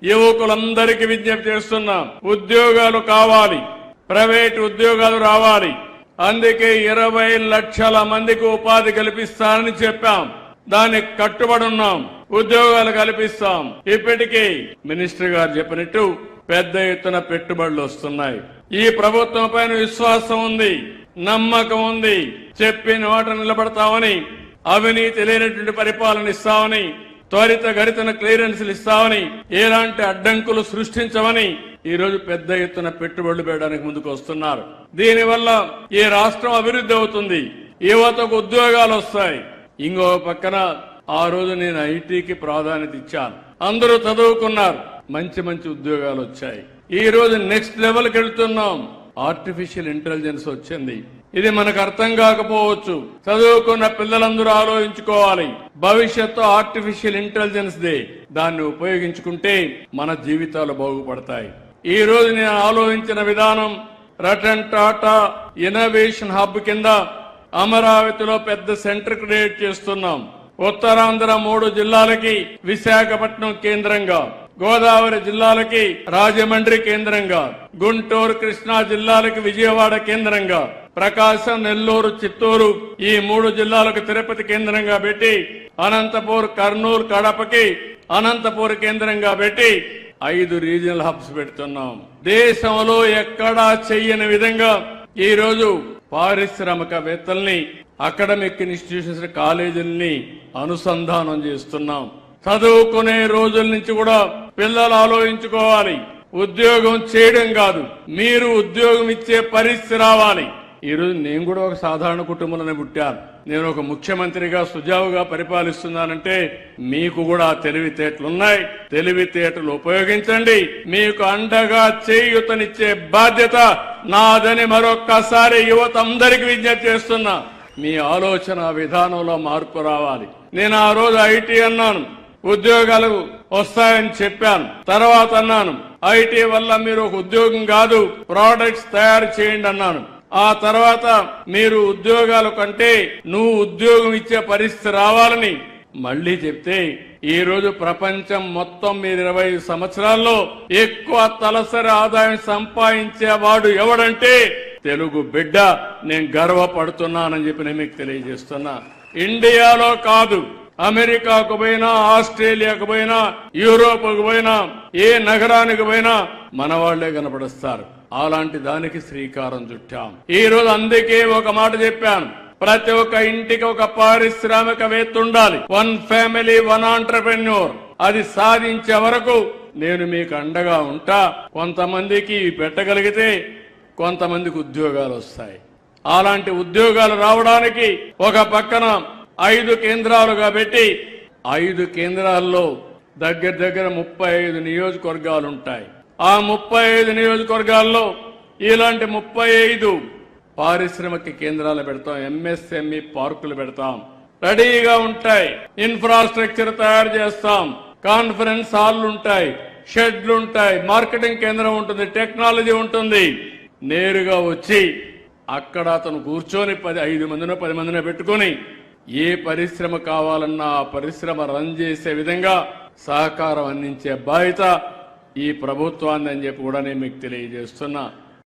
యువకులందరికీ విజ్ఞప్తి చేస్తున్నాం, ఉద్యోగాలు కావాలి, ప్రైవేట్ ఉద్యోగాలు రావాలి. అందుకే 20 లక్షల మందికి ఉపాధి కల్పిస్తానని చెప్పాం. దానికి కట్టుబడి ఉన్నాం. ఉద్యోగాలు కల్పిస్తాం. ఇప్పటికీ మినిస్టర్ గారు చెప్పినట్టు పెద్ద ఎత్తున పెట్టుబడులు వస్తున్నాయి. ఈ ప్రభుత్వం పైన విశ్వాసం ఉంది, నమ్మకం ఉంది. చెప్పిన మాట నిలబడతామని, అవినీతి లేనటువంటి పరిపాలన ఇస్తామని, త్వరితగతిన క్లియరెన్స్లు ఇస్తామని, ఎలాంటి అడ్డంకులు సృష్టించమని ఈ రోజు పెద్ద ఎత్తున పెట్టుబడులు పెట్టడానికి ముందుకు వస్తున్నారు. దీనివల్ల ఈ రాష్ట్రం అభివృద్ధి అవుతుంది, యువతకు ఉద్యోగాలు వస్తాయి. ఇంకో పక్కన ఆ రోజు నేను ఐటీకి ప్రాధాన్యత ఇచ్చాను. అందరూ చదువుకున్నారు, మంచి మంచి ఉద్యోగాలు వచ్చాయి. ఈ రోజు నెక్స్ట్ లెవెల్కి వెళ్తున్నాం. ఆర్టిఫిషియల్ ఇంటెలిజెన్స్ వచ్చింది. ఇది మనకు అర్థం కాకపోవచ్చు. చదువుకున్న పిల్లలందరూ ఆలోచించుకోవాలి. భవిష్యత్తు ఆర్టిఫిషియల్ ఇంటెలిజెన్స్ దే. దాన్ని ఉపయోగించుకుంటే మన జీవితాలు బాగుపడతాయి. ఈ రోజు నేను ఆలోచించిన విధానం, రతన్ టాటా ఇన్నోవేషన్ హబ్ కింద అమరావతిలో పెద్ద సెంటర్ క్రియేట్ చేస్తున్నాం. ఉత్తరాంధ్ర 3 జిల్లాలకి విశాఖపట్నం కేంద్రంగా, గోదావరి జిల్లాలకి రాజమండ్రి కేంద్రంగా, గుంటూరు కృష్ణా జిల్లాలకి విజయవాడ కేంద్రంగా, ప్రకాశం నెల్లూరు చిత్తూరు ఈ 3 జిల్లాలకు తిరుపతి కేంద్రంగా పెట్టి, అనంతపూర్ కర్నూలు కడపకి అనంతపూర్ కేంద్రంగా పెట్టి 5 రీజనల్ హబ్స్ పెడుతున్నాం. దేశంలో ఎక్కడా చెయ్యని విధంగా ఈ రోజు పారిశ్రామికవేత్తల్ని, అకాడమిక్ ఇన్స్టిట్యూషన్స్, కాలేజీల్ని అనుసంధానం చేస్తున్నాం. చదువుకునే రోజుల నుంచి కూడా పిల్లలు ఆలోచించుకోవాలి. ఉద్యోగం చేయడం కాదు, మీరు ఉద్యోగం ఇచ్చే పరిస్థితి రావాలి. ఈ రోజు నేను కూడా ఒక సాధారణ కుటుంబంలోనే పుట్టాను. నేను ఒక ముఖ్యమంత్రిగా సుజావుగా పరిపాలిస్తున్నానంటే మీకు కూడా తెలివితేటలున్నాయి. తెలివితేటలు ఉపయోగించండి. మీకు అండగా చేయూతనిచ్చే బాధ్యత నాదని మరొక్కసారి యువత అందరికీ విజ్ఞప్తి చేస్తున్నా. మీ ఆలోచన విధానంలో మార్పు రావాలి. నేను ఆ రోజు ఐటీ అన్నాను, ఉద్యోగాలు వస్తాయని చెప్పాను. తర్వాత అన్నాను, ఐటీ వల్ల మీరు ఒక ఉద్యోగం కాదు, ప్రోడక్ట్స్ తయారు చేయండి అన్నాను. ఆ తర్వాత మీరు ఉద్యోగాల కంటే నువ్వు ఉద్యోగం ఇచ్చే పరిస్థితి రావాలని మళ్లీ చెప్తే, ఈ రోజు ప్రపంచం మొత్తం మీరు 25 సంవత్సరాల్లో ఎక్కువ తలసరి ఆదాయం సంపాదించేవాడు ఎవడంటే తెలుగు బిడ్డ. నేను గర్వపడుతున్నానని చెప్పి నేను మీకు తెలియజేస్తున్నా. ఇండియాలో కాదు, అమెరికాకు పోయినా, ఆస్ట్రేలియాకు పోయినా, యూరోప్కు పోయినా, ఏ నగరానికి పోయినా మన వాళ్లే కనపడుస్తారు. అలాంటి దానికి శ్రీకారం చుట్టాం. ఈ రోజు అందుకే ఒక మాట చెప్పాను, ప్రతి ఒక్క ఇంటికి ఒక పారిశ్రామికవేత్త ఉండాలి. 1 ఫ్యామిలీ 1 ఆంటర్‌ప్రెన్యూర్. అది సాధించే వరకు నేను మీకు అండగా ఉంటా. కొంతమందికి పెట్టగలిగితే కొంతమందికి ఉద్యోగాలు వస్తాయి. అలాంటి ఉద్యోగాలు రావడానికి ఒక పక్కన 5 కేంద్రాలుగా పెట్టి, 5 కేంద్రాల్లో దగ్గర 35 నియోజకవర్గాలు ఉంటాయి. ఆ 35 నియోజకవర్గాల్లో ఇలాంటి 35 పారిశ్రామిక కేంద్రాలు పెడతాం. ఎంఎస్ఎంఈ పార్కులు పెడతాం. రెడీగా ఉంటాయి. ఇన్ఫ్రాస్ట్రక్చర్ తయారు చేస్తాం. కాన్ఫరెన్స్ హాల్లు ఉంటాయి, షెడ్లు ఉంటాయి, మార్కెటింగ్ కేంద్రం ఉంటుంది, టెక్నాలజీ ఉంటుంది. నేరుగా వచ్చి అక్కడ అతను కూర్చొని 5 మందినో 10 మందినో పెట్టుకుని ఏ పరిశ్రమ కావాలన్నా ఆ పరిశ్రమ రన్ చేసే విధంగా సహకారం అందించే బాధ్యత ఈ ప్రభుత్వాన్ని అని చెప్పి కూడా నేను మీకు తెలియజేస్తున్నా.